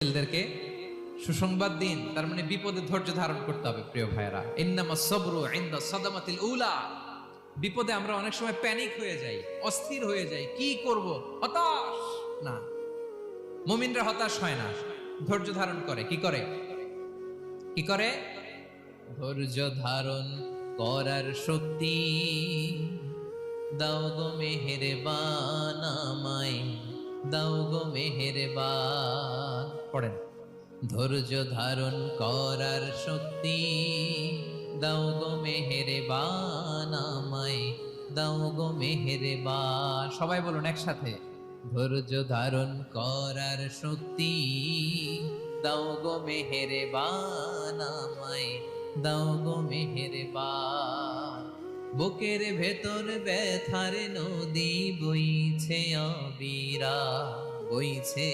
ছেলেদেরকে সুসংবাদ দিন, তার মানে বিপদে ধৈর্য ধারণ করতে হবে। প্রিয় ভাইয়েরা, ইন্নামাস সাবরু ইনদা সাদামাতিল উলা। বিপদে আমরা অনেক সময় প্যানিক হয়ে যাই, অস্থির হয়ে যাই, কি করব, হতাশ। না, মুমিনরা হতাশ হয় না, ধৈর্য ধারণ করে। কি করে? কি করে? ধৈর্য ধারণ করার শক্তি দাও গো মেহেরবান আমায়, দাও গো মেহেরবান। পড়েন, ধৈর্য ধারণ করার শক্তি দাও গো মেহেরবান আমায়, দাও গো মেহেরবান। সবাই বলুন একসাথে, ধৈর্য ধারণ করার শক্তি দাও গো মেহেরবান আমায়, দাও গো মেহেরবান। বুকের ভেতর ব্যথার নদী বইছে অবিরা, বইছে